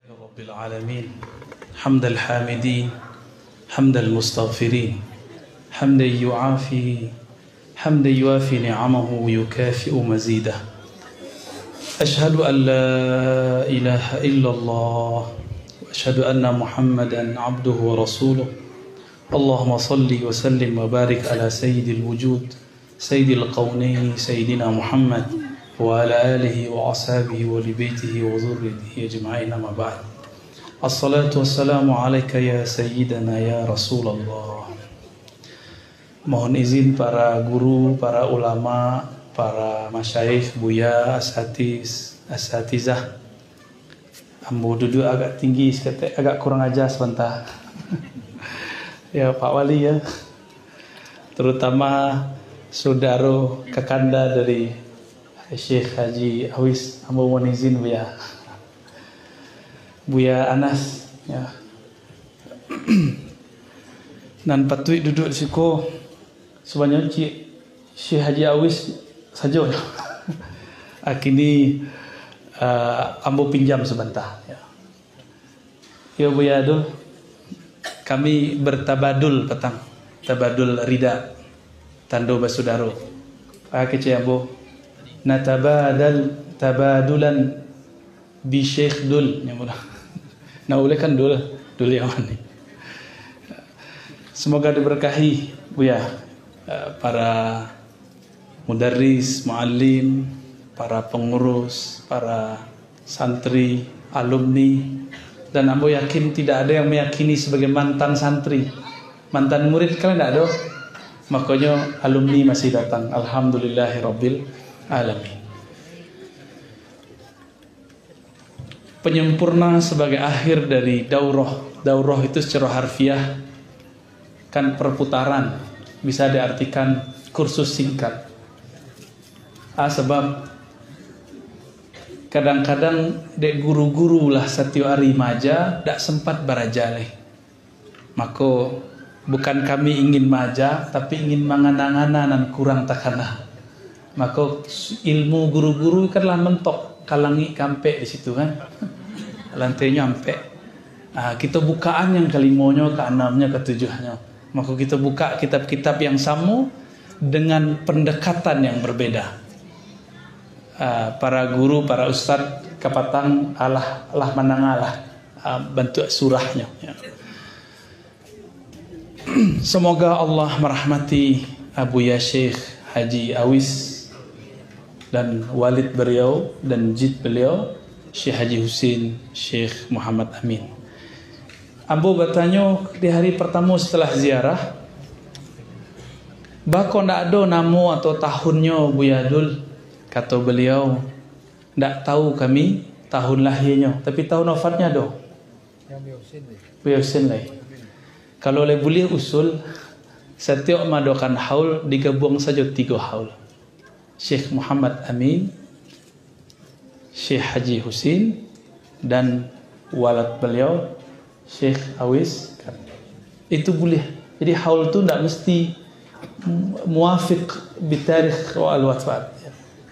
رب العالمين حمد الحامدين حمد المستغفرين حمدا يوافي نعمه ويكافئ مزيده أشهد أن لا إله إلا الله وأشهد أن محمدا عبده ورسوله اللهم صل وسلم وبارك على سيد الوجود سيد القونين سيدنا محمد وعلى آله وأصحابه ولبيته وذريته أجمعين أما بعد الصلاة والسلام عليك يا سيدنا ya Rasulullah. Mohon izin para guru, para ulama, para masyayikh, buya, asatizah. Ambo duduk agak tinggi, agak kurang ajar sebentar. Ya Pak Wali ya. Terutama saudara kakanda dari Syekh Haji Awis, ambo mohon izin Buya Anas ya. Nan patui duduk di situ sebanyak Syekh Haji Awis saja ya. Akini ambo pinjam sebentar ya. Ya Buya Adul, kami bertabadul petang, tabadul rida tando basudaro. Kece ambo tabadulan bi Syekh Dul yang mudah. Nah oleh kan dul yang mana? Semoga diberkahi Buya para mudarris, muallim, para pengurus, para santri, alumni, dan ambo yakin tidak ada yang meyakini sebagai mantan santri, mantan murid kalian tidak ada. Makanya alumni masih datang. Alhamdulillahirabbil alamin. Penyempurna sebagai akhir dari daurah. Daurah itu secara harfiah kan perputaran, bisa diartikan kursus singkat. Sebab kadang-kadang dek guru-guru lah setiap hari maja dak sempat barajaleh. Maka bukan kami ingin maja, tapi ingin mangana-ngana dan kurang takana. Maka ilmu guru-guru kan lah mentok kalangi kampe di situ kan, lantainya ampe. Kita bukaan yang kelimonya, keenamnya, ketujuhnya. Maka kita buka kitab-kitab yang sama dengan pendekatan yang berbeda. Para guru, para ustadz kapatang Allah menangalah bentuk surahnya. Ya. Semoga Allah merahmati Buya Syekh Haji Awis dan walid beliau dan jid beliau Syekh Haji Husin Syekh Muhammad Amin. Ambo bertanya di hari pertama setelah ziarah, bako ndak ada nama atau tahunnya Buya Dul. Kata beliau, ndak tahu kami tahun lahirnya, tapi tahun wafatnya ada. Buya Husin lah. Kalau oleh boleh usul, setiap madokan haul digabung saja 3 haul. Syekh Muhammad Amin, Syekh Haji Husin, dan walad beliau Syekh Awis. Itu boleh. Jadi haul itu tidak mesti muafiq bitarikh al-wafat.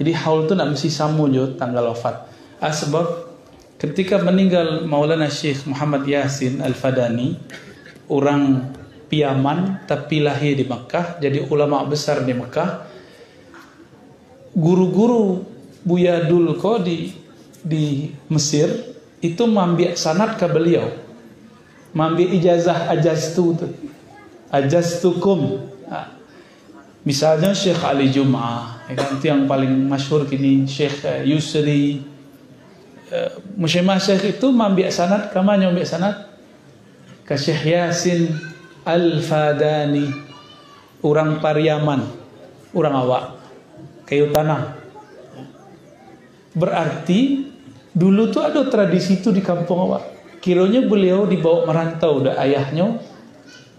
Jadi haul itu tidak mesti sama je tanggal wafat. Sebab ketika meninggal Maulana Syekh Muhammad Yasin Al-Fadani, orang Piaman tapi lahir di Mekah, jadi ulama besar di Mekah. Guru-guru Buya Dul ko di Mesir itu mambiak sanad ke beliau, mambiak ijazah ajaztukum. Misalnya Syekh Ali Jum'ah, itu yang paling masyhur kini, Syekh Yusri, Syekh itu mambiak sanad, kamanya mambiak sanad ke Syekh Yasin Al-Fadani, orang Pariaman, orang awak kayu tanah. Berarti dulu tuh ada tradisi itu di kampung awak. Kiranya beliau dibawa merantau, udah ayahnya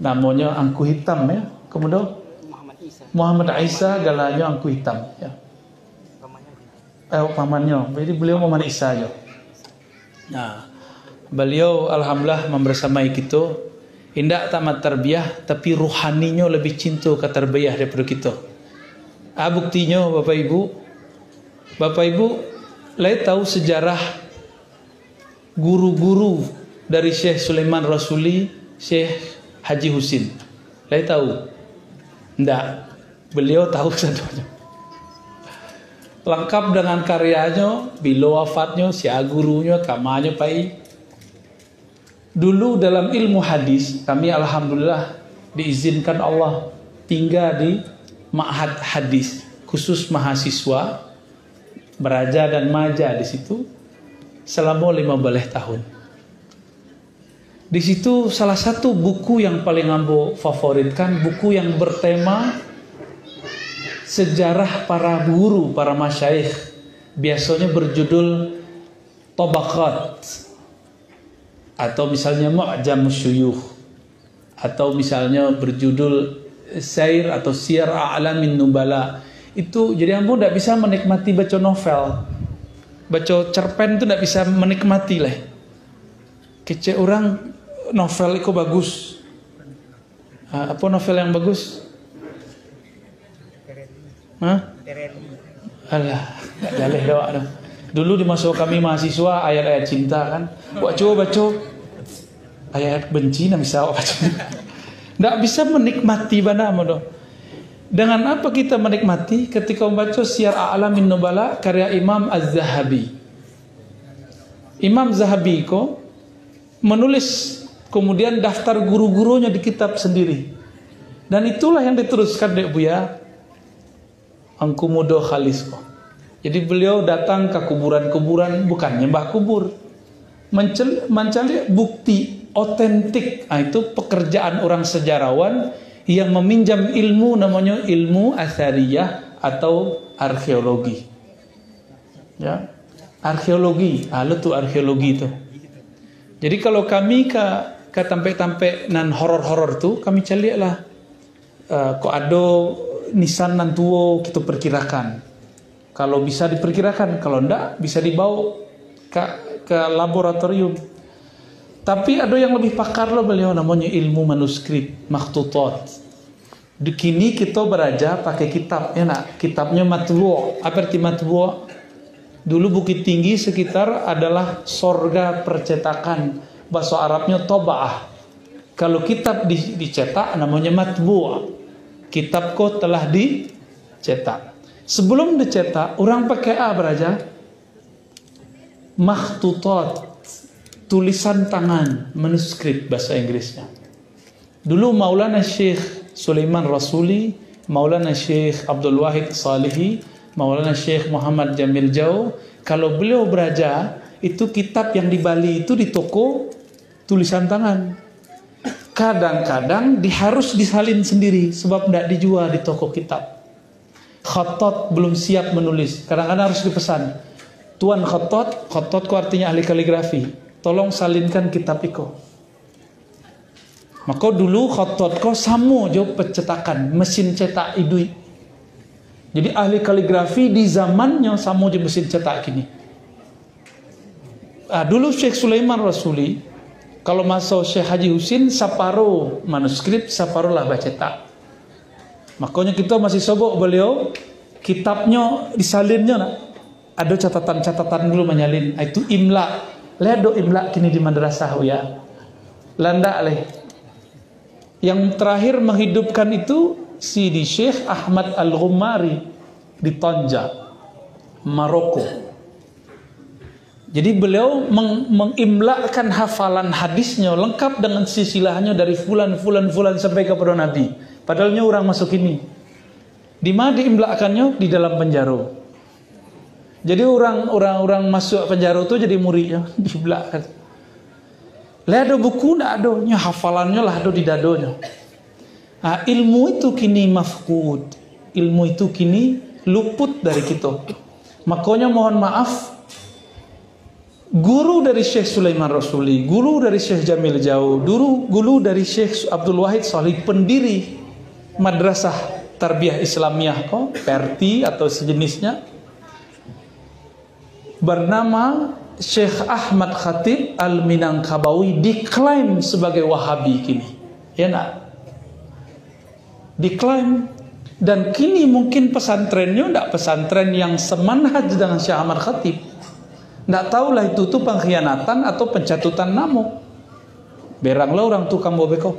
namanya Angku Hitam ya. Kemudian Muhammad Isa galanya Angku Hitam ya. Pamannya. Jadi beliau Muhammad Isa aja. Nah, beliau alhamdulillah membersamai kita. Indak tamat tarbiyah, tapi ruhaninya lebih cinta ke tarbiyah daripada kita. Buktinya Bapak Ibu, lai tahu sejarah guru-guru dari Syekh Sulaiman Rasuli, Syekh Haji Husin. Lai tahu? Enggak. Beliau tahu satunya. Lengkap dengan karyanya, bila wafatnya, si gurunya, kamanya pai. Dulu dalam ilmu hadis, kami alhamdulillah diizinkan Allah tinggal di ma'had hadis, khusus mahasiswa, beraja dan maja di situ selama 15 tahun. Di situ salah satu buku yang paling ambo favoritkan, buku yang bertema sejarah para guru, para masyayikh, biasanya berjudul Tabaqat, atau misalnya Mu'jam Syuyukh, atau misalnya berjudul Sair atau Siyar A'lamin Nubala. Itu jadi ambo tidak bisa menikmati baca novel, baca cerpen itu tidak bisa menikmati lah. Kece orang novel itu bagus. Apa novel yang bagus? Alah, nggak jaleh doa dong. Dulu di masa kami mahasiswa ayat-ayat cinta kan, coba baca ayat benci nak bisa baca. Nggak bisa menikmati bana modo. Dengan apa kita menikmati? Ketika membaca Siyar A'lamin Nubala karya Imam Az-Zahabi. Imam Zahabi ko menulis kemudian daftar guru-gurunya di kitab sendiri. Dan itulah yang diteruskan Dek Buya Angkumudo Khalisko. Jadi beliau datang ke kuburan-kuburan, bukan nyembah kubur, mencari bukti otentik. Itu pekerjaan orang sejarawan yang meminjam ilmu, namanya ilmu athariyah atau arkeologi. Ya, arkeologi, itu arkeologi itu. Jadi kalau kami ke tampe-tampe nan horor-horor tu, kami cari lah, kok ada nisan nan tuo kita perkirakan. Kalau bisa diperkirakan, kalau enggak bisa dibawa ke laboratorium. Tapi ada yang lebih pakar loh beliau, namanya ilmu manuskrip, makhtutat. Di kini kita beraja pakai kitab, ya nak? Kitabnya matbu'. Apa arti matbu'? Dulu Bukit Tinggi sekitar adalah sorga percetakan. Bahasa Arabnya toba'ah. Kalau kitab dicetak namanya matbu'. Kitab kau telah dicetak. Sebelum dicetak, orang pakai beraja makhtutat, tulisan tangan, manuskrip bahasa Inggrisnya. Dulu Maulana Syekh Sulaiman Rasuli, Maulana Syekh Abdul Wahid Salihi, Maulana Syekh Muhammad Jamil Jau, kalau beliau beraja, itu kitab yang di Bali itu di toko tulisan tangan. Kadang-kadang harus disalin sendiri sebab tidak dijual di toko kitab. Khatat belum siap menulis, kadang-kadang harus dipesan. Tuan khatat ku artinya ahli kaligrafi, tolong salinkan kitab iko. Maka dulu khatat ko samo jo pencetakan, mesin cetak idui. Jadi ahli kaligrafi di zamannya samo jo mesin cetak gini. Dulu Syekh Sulaiman Rasuli, kalau masuk Syekh Haji Husin, saparo manuskrip, saparo lah bacetak. Makanya kita masih sobok beliau, kitabnya disalinnya nak. Ada catatan-catatan dulu menyalin. Itu imla. Lihat do imla kini di madrasah ya. Landa leh. Yang terakhir menghidupkan itu Sidi Syekh Ahmad Al-Ghumari di Tanja, Maroko. Jadi beliau mengimlakan hafalan hadisnya lengkap dengan silsilahnya dari fulan sampai kepada Nabi. Padahalnya orang masuk ini. Di mana diimlakannya? Di dalam penjara. Jadi orang masuk penjara itu jadi muridnya diimlakan. Lah ada buku ndak ada, hafalannya lah ada di dadonya. Ilmu itu kini mafqud. Ilmu itu kini luput dari kita. Makanya mohon maaf, guru dari Syekh Sulaiman Rasuli, guru dari Syekh Jamil Jau, guru dari Syekh Abdul Wahid Salih, pendiri Madrasah Tarbiyah Islamiyah Perti atau sejenisnya, bernama Syekh Ahmad Khatib Al-Minangkabawi, diklaim sebagai Wahabi kini. Ya nak? Diklaim. Dan kini mungkin pesantrennya tidak pesantren yang semanhaj dengan Syekh Ahmad Khatib. Ndak tahulah itu tuh pengkhianatan atau pencatutan nama. Beranglah orang tukang bobeko.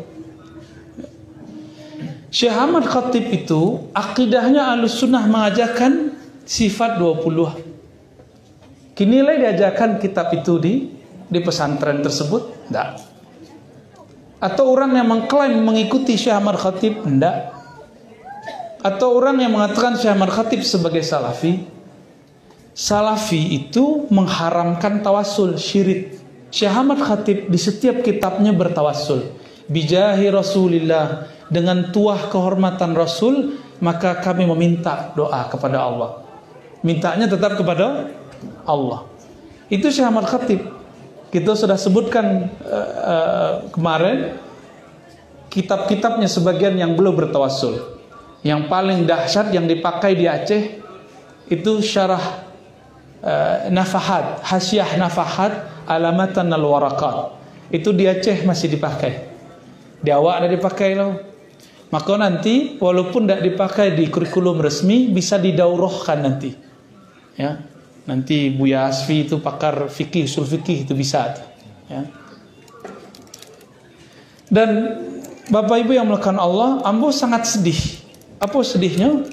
Syekh Ahmad Khatib itu akidahnya Ahlussunnah mengajarkan sifat 20. Kinilah diajarkan kitab itu di pesantren tersebut? Enggak. Atau orang yang mengklaim mengikuti Syekh Ahmad Khatib? Enggak. Atau orang yang mengatakan Syekh Ahmad Khatib sebagai salafi? Salafi itu mengharamkan tawasul, syirik. Syekh Ahmad Khatib di setiap kitabnya bertawasul. Bijahi Rasulillah, dengan tuah kehormatan Rasul, maka kami meminta doa kepada Allah. Mintanya tetap kepada Allah. Itu Syekh Ahmad Khatib. Kita sudah sebutkan kemarin kitab-kitabnya sebagian yang belum bertawasul. Yang paling dahsyat yang dipakai di Aceh itu syarah Nafahat, Hasyiah Nafahat Alamatan al-Warakat. Itu di Aceh masih dipakai. Di awak ada dipakai loh. Maka nanti walaupun tidak dipakai di kurikulum resmi, bisa didaurahkan nanti. Ya. Nanti Buya Asfi itu pakar fikih, usul fikih itu bisa. Ya. Dan Bapak Ibu yang melakukan Allah, ambo sangat sedih. Apa sedihnya?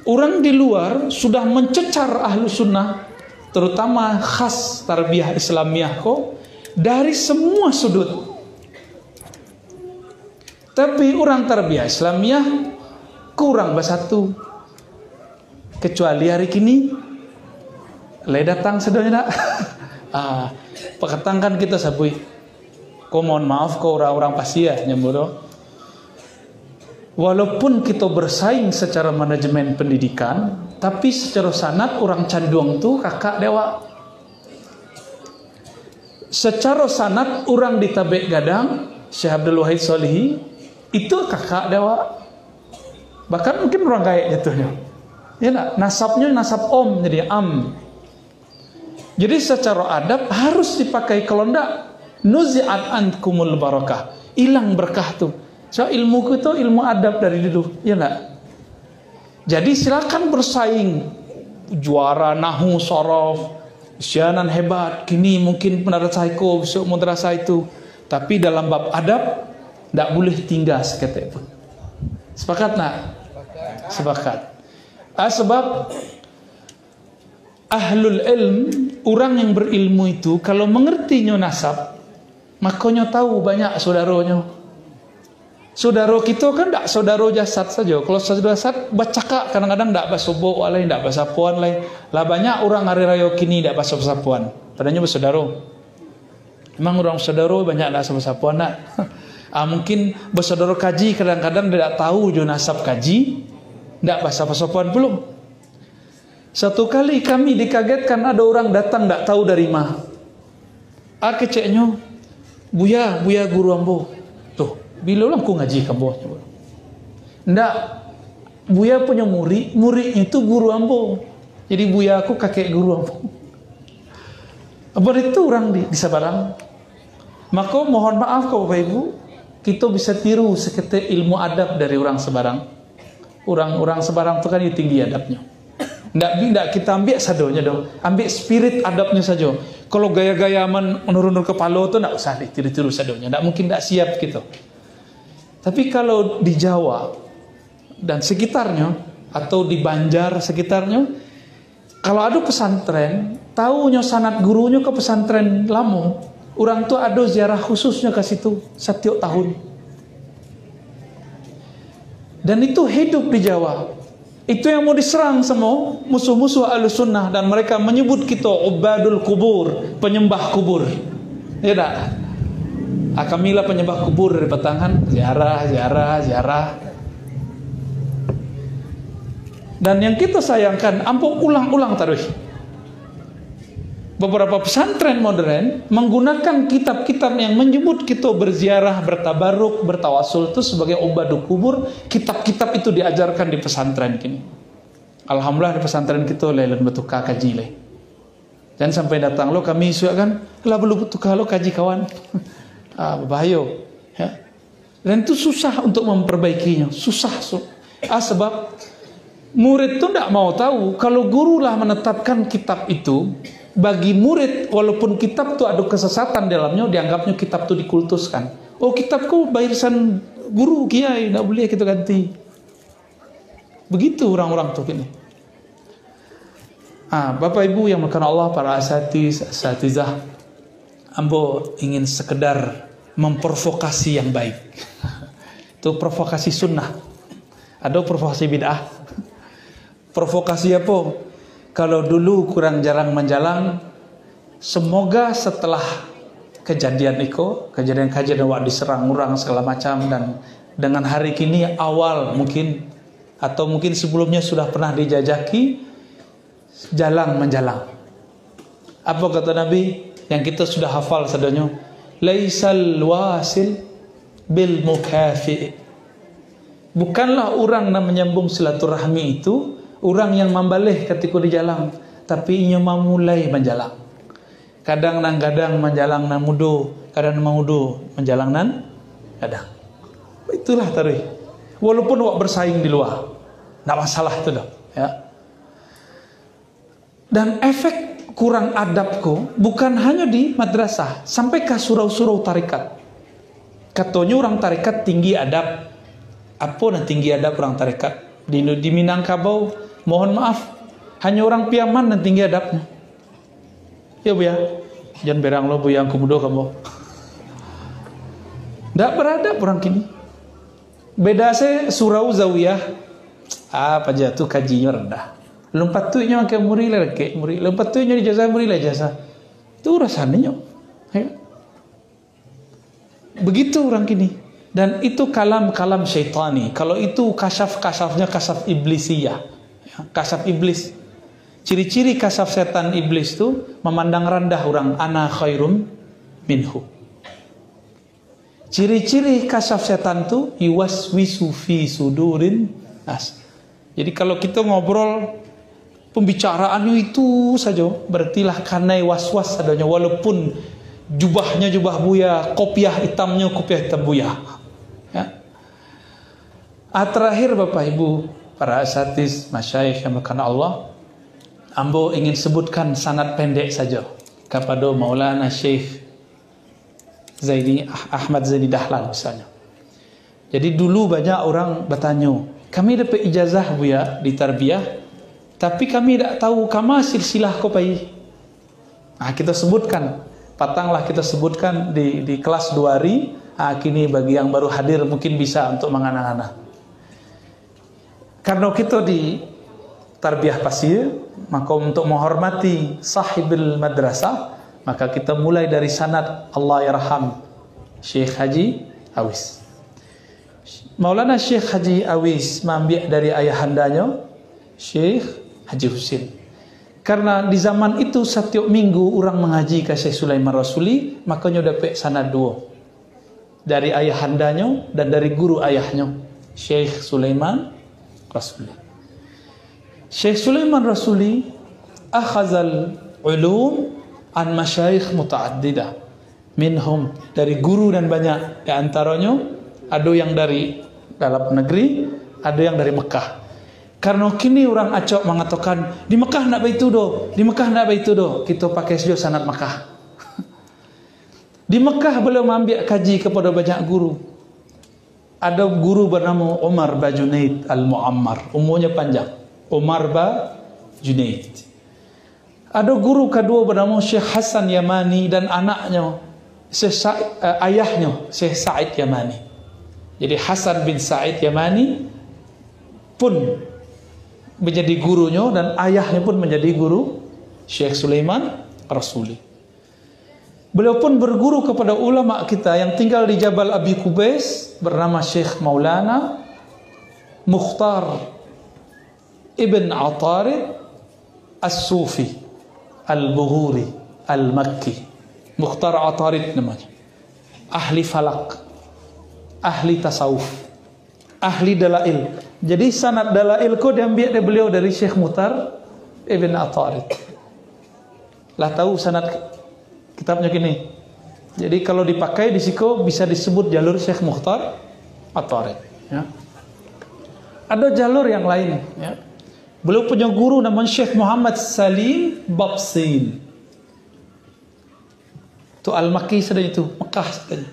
Orang di luar sudah mencecar Ahlussunnah, terutama khas tarbiyah Islamiyah kok, dari semua sudut. Tapi orang tarbiyah Islamiyah kurang bersatu. Kecuali hari kini lay datang sedonya. Peketangkan kita sabui. Kau mohon maaf kau orang-orang pasti ya nyamburo. Walaupun kita bersaing secara manajemen pendidikan, tapi secara sanad orang Canduang tu kakak dewa. Secara sanad orang di Tabek Gadang, Syekh Abdul Wahid Solihi, itu kakak dewa. Bahkan mungkin orang kaya jatuhnya. Ya nak, nasabnya nasab om jadi am. Jadi secara adab harus dipakai, kalau enggak nuzi'at ankumul barakah, hilang berkah tuh. So ilmu itu ilmu adab dari dulu, ya enggak? Jadi silakan bersaing, juara nahu sorof, sianan hebat, kini mungkin madrasah itu, besok madrasah itu. Tapi dalam bab adab tidak boleh tinggal seketik pun. Sepakat nak? Sepakat. Sebab ahlul ilm, orang yang berilmu itu kalau mengertinya nasab, makanya tahu banyak saudaranya. Saudara kita kan tak saudara jasad saja. Kalau saudara jasad bercakap kadang-kadang tak bahasa bok lain, tak bahasa puan lain. Lah banyak orang hari raya kini tak bahasa puan. Padahal bersaudara. Memang orang saudara banyak tak bahasa puan nak. Mungkin bersaudara kaji kadang-kadang tidak tahu jo nasab kaji, tak bahasa puan belum. Satu kali kami dikagetkan ada orang datang tak tahu dari mana. Keceknya, Buya guru ambo. Tuh, bila orang ku ngaji kamu. Ndak, Buya punya murid itu guru ambo. Jadi Buya aku kakek guru ambo. Apa itu orang di Sabarang. Maka mohon maaf kalau Bapak Ibu, kita bisa tiru seketik ilmu adab dari orang Sabarang. Orang Sabarang itu kan tinggi adabnya. Ndak kita ambil sadonya dong, ambil spirit adabnya saja. Kalau gaya-gaya menurun kepala itu ndak usah ditiru-tiru sadonya, ndak mungkin ndak siap gitu. Tapi kalau di Jawa dan sekitarnya atau di Banjar sekitarnya, kalau ada pesantren, tahunya sanad gurunya ke pesantren lama, orang tuh ada ziarah khususnya ke situ setiap tahun. Dan itu hidup di Jawa. Itu yang mau diserang semua musuh-musuh Ahlussunnah, dan mereka menyebut kita ubadul kubur, penyembah kubur. Ya tak? Kamilah penyembah kubur dari Batangan, ziarah. Dan yang kita sayangkan, ampun ulang-ulang terus. Beberapa pesantren modern menggunakan kitab-kitab yang menyebut kita berziarah, bertabaruk, bertawasul itu sebagai ubadul kubur. Kitab-kitab itu diajarkan di pesantren kini. Alhamdulillah di pesantren kita lelan betuka kaji le. Dan sampai datang lo kami isu kan, lah belum betuka lo kaji kawan. Bahaya. Ya. Dan itu susah untuk memperbaikinya, susah. Sebab Murid tuh tidak mau tahu. Kalau guru lah menetapkan kitab itu, bagi murid walaupun kitab tuh ada kesesatan dalamnya, dianggapnya kitab tuh dikultuskan. Oh, kitabku barisan guru kiai, tidak boleh kita ganti. Begitu orang-orang tuh gini. Bapak Ibu yang makan Allah, para asatizah, ambo ingin sekedar memprovokasi yang baik. Itu provokasi sunnah. Ada provokasi bid'ah. Provokasi apa? Kalau dulu kurang jarang menjalang, semoga setelah kejadian wak diserang orang segala macam, dan dengan hari kini awal mungkin, atau mungkin sebelumnya sudah pernah dijajaki, jalan menjalang. Apa kata Nabi yang kita sudah hafal sadanya? Laisal wasil bil mukafi. Bukanlah orang yang menyambung silaturahmi itu orang yang membalih ketika di jalan, tapi ia memulai menjalang. Kadang nang gadang menjalang nan mudo, kadang mudo menjalang nan gadang. Itulah tarikh. Walaupun wak bersaing di luar, tidak masalah itu dah. Ya. Dan efek kurang adabku bukan hanya di madrasah, sampai ke surau-surau tarikat. Katanya orang tarikat tinggi adab. Apa yang tinggi adab orang tarikat? Di Minangkabau, mohon maaf, hanya orang Piaman yang tinggi adabnya. Ya Bu ya, jangan berang lo Bu yang kemudo kamu. Tidak beradab orang kini. Beda saya surau zawiyah, apa aja tuh kajinya rendah. Lompat tu nya ke muri lagi, lompat tu nya di jasa muri lah jasa. Itu rasanya. Ya. Begitu orang kini. Dan itu kalam-kalam syaitani. Kalau itu kasaf-kasafnya kasaf iblisiyah. Ya, kasaf iblis. Ciri-ciri kasaf setan iblis itu memandang rendah orang, ana khairum minhu. Ciri-ciri kasaf setan itu yuwaswisu fi sudurin nas. Jadi kalau kita ngobrol pembicaraannya itu saja, berartilah karena was-was adanya, walaupun jubahnya jubah buya, kopiah hitamnya kopiah hitam buya. Ya. Terakhir Bapak Ibu, para asatiz, masyayikh yang makan Allah, ambo ingin sebutkan sanad pendek saja kepada Maulana Syekh Ahmad Zaini Dahlan misalnya. Jadi dulu banyak orang bertanya, kami dapat ijazah buya di tarbiyah, tapi kami tidak tahu kama silsilah ko pai. Kita sebutkan, patanglah kita sebutkan di kelas 2 hari. Kini bagi yang baru hadir mungkin bisa untuk mengana-ngana. Karena kita di tarbiyah pasir, maka untuk menghormati sahibul madrasah, maka kita mulai dari sanad Allah yarham Syekh Haji Awis. Maulana Syekh Haji Awis mengambil dari ayahandanya Syekh Haji Husin. Karena di zaman itu setiap minggu orang mengaji ke Syekh Sulaiman Rasuli, makanya dapat sanad 2 dari ayahandanya dan dari guru ayahnya Syekh Sulaiman Rasuli. Syekh Sulaiman Rasuli akhazal ulum an masyayikh muta'addidah minhum, dari guru dan banyak, di antaranya ada yang dari dalam negeri, ada yang dari Mekah. Karena kini orang Acok mengatakan di Mekah nak baitu do, di Mekah nak baitu do, kita pakai saja sanad Mekah. Di Mekah beliau ambil kaji kepada banyak guru. Ada guru bernama Umar ba Junaid Al-Muammar, umurnya panjang, Umar ba Junaid. Ada guru kedua bernama Syekh Hasan Yamani dan anaknya, ayahnya Syekh Sa'id Yamani. Jadi Hasan bin Sa'id Yamani pun menjadi gurunya dan ayahnya pun menjadi guru Syekh Sulaiman Rasuli. Beliau pun berguru kepada ulama kita yang tinggal di Jabal Abi Kubais bernama Syekh Maulana Mukhtar Ibn Atarid As-Sufi Al-Bughuri Al-Makki. Mukhtar Atarid namanya. Ahli falak, ahli tasawuf, ahli dalail. Jadi sanad dalail ko diambil dari beliau dari Syekh Mukhtar Ibn Atarid. Lah tahu sanad kitabnya gini. Jadi kalau dipakai di siko bisa disebut jalur Syekh Mukhtar Atarid. Ya. Ada jalur yang lain. Ya. Beliau punya guru namanya Syekh Muhammad Salim Babsin. Itu Al-Makki saja, itu Mekah saja.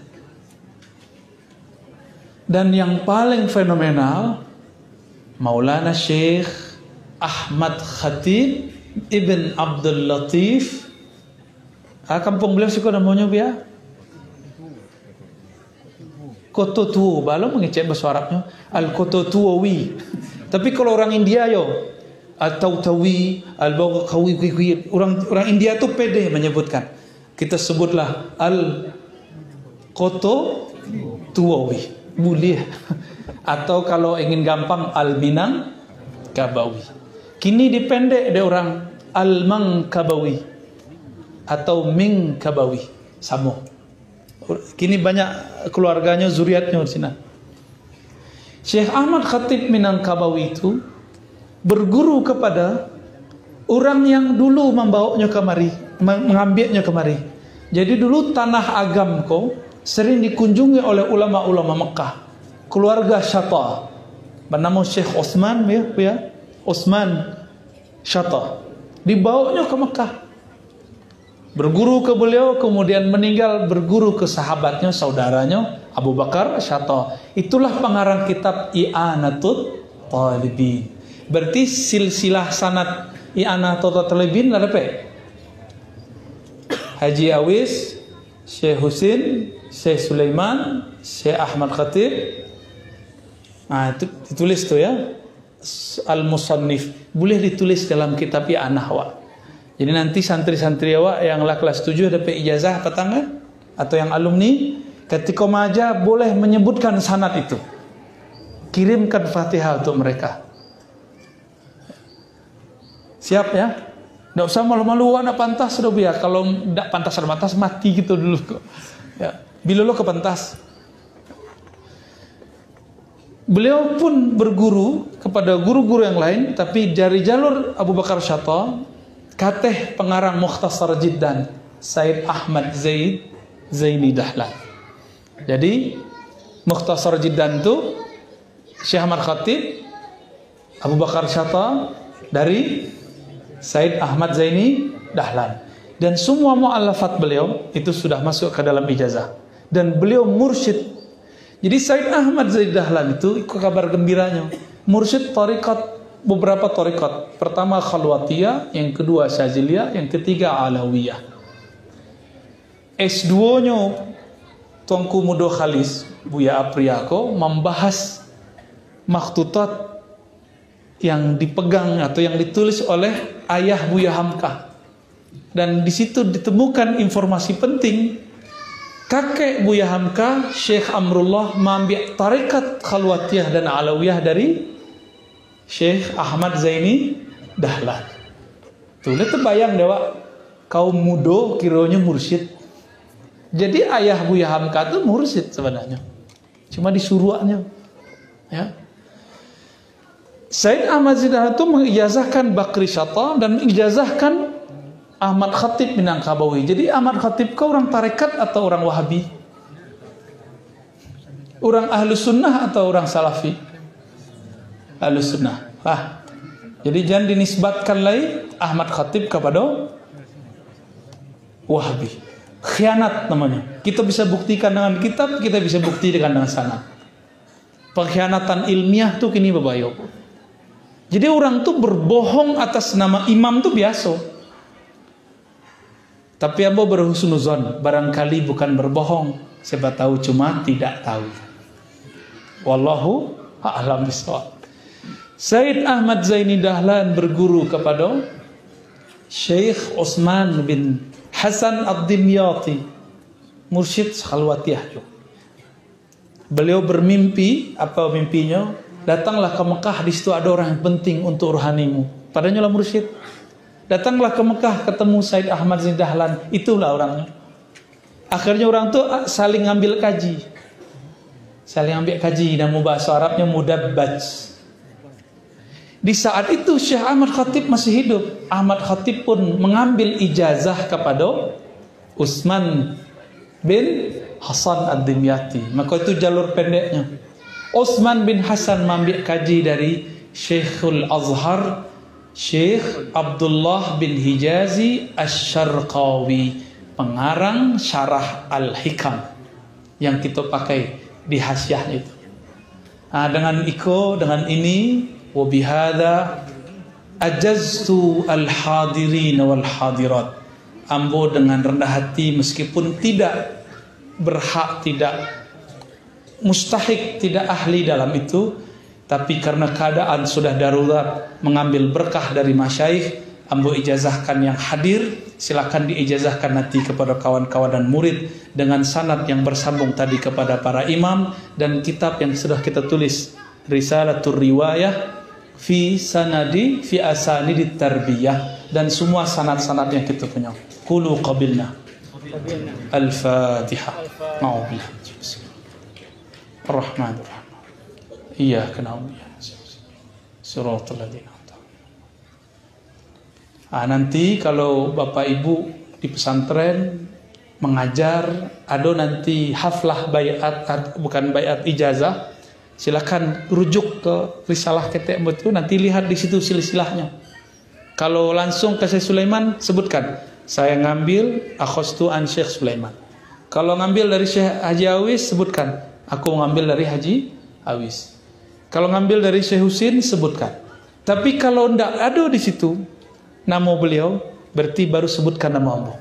Dan yang paling fenomenal, Maulana Syekh Ahmad Khatib Ibn Abdul Latif. Kampung beliau sih namanya biar Kototuo. Balau mengecek bahasa Arabnya Al-Kototuowi. Tapi kalau orang India Al-Tautawi, Al-Bawqawi, orang India tuh pede menyebutkan. Kita sebutlah Al-Kototuowi, boleh. Atau kalau ingin gampang Al-Minangkabawi. Kini dipendek dia orang Al-Mangkabawi atau Mingkabawi, sama. Kini banyak keluarganya, zuriatnya di sini. Syekh Ahmad Khatib Minangkabawi itu berguru kepada orang yang dulu membawanya kemari, mengambilnya kemari. Jadi dulu tanah Agamko sering dikunjungi oleh ulama-ulama Mekah. Keluarga Syata bernama Syekh Osman, ya, Osman Syata. Dibawanya ke Mekah. Berguru ke beliau, kemudian meninggal berguru ke sahabatnya, saudaranya Abu Bakar Syata. Itulah pengarang kitab I'anatul Talibin. Berarti silsilah sanad I'anatul Talibin ada apa? Haji Awis, Syekh Husin, Syekh Sulaiman, Syekh Ahmad Khatib. Nah, itu ditulis tuh ya. Al-Musannif. Boleh ditulis dalam kitab I'anah awak. Jadi nanti santri-santri awak yang lah kelas 7 dapat ijazah apa tangga? Atau yang alumni, ketika maja boleh menyebutkan sanad itu. Kirimkan Fatihah untuk mereka. Siap ya? Tidak usah malu-malu, nak pantas sudah biar. Kalau tidak pantas mati gitu dulu kok. Ya, bila lo ke pantas. Beliau pun berguru kepada guru-guru yang lain, tapi dari jalur Abu Bakar Syata, kateh pengarang Mukhtasar Jiddan, Said Ahmad Zaini Dahlan. Jadi Mukhtasar Jiddan itu Syekh Ahmad Khatib, Abu Bakar Syata dari Said Ahmad Zaini Dahlan. Dan semua mu'allafat beliau itu sudah masuk ke dalam ijazah. Dan beliau mursyid. Jadi Said Ahmad Zaini Dahlan itu kabar gembiranya, mursyid tarikat, beberapa tarikat. Pertama Khalwatiyah, yang kedua Syaziliyah, yang ketiga Alawiyah. S2-nya Tuanku Mudo Khalis, Buya Apriyako, membahas makhtutat yang dipegang atau yang ditulis oleh ayah Buya Hamka. Dan di situ ditemukan informasi penting. Kakek Buya Hamka, Syekh Amrullah, mengambil tarikat Khalwatiyah dan Alawiyah dari Syekh Ahmad Zaini Dahlan. Tuh, lihat terbayang dewa kaum mudo kiranya mursyid. Jadi ayah Buya Hamka itu mursyid sebenarnya. Cuma disuruhnya. Ya. Said Ahmad Zaini Dahlan itu mengijazahkan Bakri Syata dan mengijazahkan Ahmad Khatib Minangkabawi. Jadi Ahmad Khatib kau orang tarekat atau orang Wahabi? Orang Ahlus Sunnah atau orang Salafi? Ahlus Sunnah. Jadi jangan dinisbatkan lagi Ahmad Khatib kepada Wahabi. Khianat namanya. Kita bisa buktikan dengan kitab, kita bisa buktikan dengan sanad. Pengkhianatan ilmiah tuh kini berbahaya. Jadi orang tuh berbohong atas nama imam tuh biasa. Tapi ambo berhusnuzon, barangkali bukan berbohong, siapa tahu cuma tidak tahu. Wallahu a'lam bishawab. Said Ahmad Zaini Dahlan berguru kepada Syekh Osman bin Hasan Ad-Dimyati, mursyid Khalwatiyah. Beliau bermimpi, apa mimpinya? Datanglah ke Mekah, di situ ada orang yang penting untuk rohanimu. Padahal lah mursyid. Datanglah ke Mekah, ketemu Said Ahmad Zaini Dahlan, itulah orangnya. Akhirnya orang tu saling ambil kaji. Saling ambil kaji, nama bahasa Arabnya mudabbaj. Di saat itu Syekh Ahmad Khatib masih hidup. Ahmad Khatib pun mengambil ijazah kepada Utsman bin Hasan Ad-Dimyati. Maka itu jalur pendeknya. Utsman bin Hasan mengambil kaji dari Syekhul Azhar Syekh Abdullah bin Hijazi Asy-Syarqawi, pengarang Syarah Al-Hikam yang kita pakai di hasyiahnya itu. Nah, dengan ini wabihada ajaztu al-hadirin wal hadirat. Ambo dengan rendah hati meskipun tidak berhak, tidak mustahik, tidak ahli dalam itu, tapi karena keadaan sudah darurat mengambil berkah dari masyayikh, ambo ijazahkan yang hadir. Silakan diijazahkan nanti kepada kawan-kawan dan murid dengan sanad yang bersambung tadi kepada para imam, dan kitab yang sudah kita tulis, Risalatul Riwayah fi asanidit tarbiyah, dan semua sanad-sanad yang kita punya. Qulu qabilna. Al-Fatihah. Ma'ubillah. Ar-Rahmanir-Rahim. Iyyaka na'budu wa iyyaka nasta'in. Shiratal ladzina an'amta 'alaihim. Nanti kalau Bapak Ibu di pesantren mengajar, ada nanti haflah bayat, bukan bayat ijazah, silakan rujuk ke risalah ketek itu, nanti lihat di situ silsilahnya. Kalau langsung ke Syekh Sulaiman, sebutkan saya ngambil akhostu an Syekh Sulaiman. Kalau ngambil dari Syekh Haji Awis, sebutkan aku ngambil dari Haji Awis. Kalau ngambil dari Syekh Husin, sebutkan. Tapi kalau tidak ada di situ nama beliau, berarti baru sebutkan nama Allah.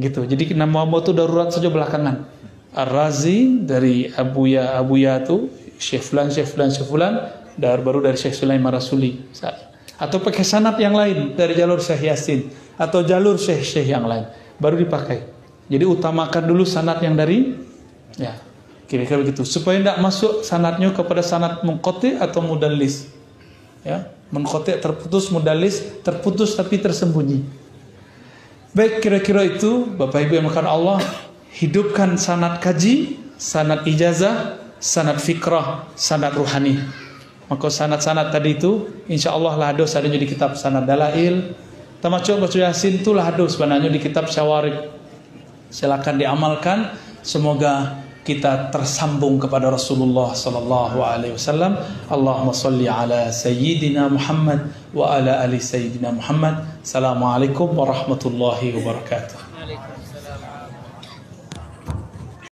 Gitu. Jadi nama Allah itu darurat saja belakangan. Ar-Razi dari Abuya itu Syekh Fulan, baru dari Syekh Sulaiman Rasuli. Atau pakai sanad yang lain dari jalur Syekh Yasin atau jalur Syekh yang lain, baru dipakai. Jadi utamakan dulu sanad yang dari, ya, kira-kira begitu, supaya tidak masuk sanadnya kepada sanad munqati atau mudallis. Ya, munqati terputus, mudallis terputus tapi tersembunyi. Baik, kira-kira itu Bapak Ibu yang makan Allah, hidupkan sanad kaji, sanad ijazah, sanad fikrah, sanad ruhani. Maka sanad-sanad tadi itu insya Allah lahado adanya di kitab sanad dalail. Termasuk baca Yasin itu lahado sebenarnya di kitab syawarib. Silakan diamalkan. Semoga kita tersambung kepada Rasulullah sallallahu alaihi wasallam. Allahumma shalli ala sayyidina Muhammad wa ala ali sayyidina Muhammad. Assalamualaikum warahmatullahi wabarakatuh.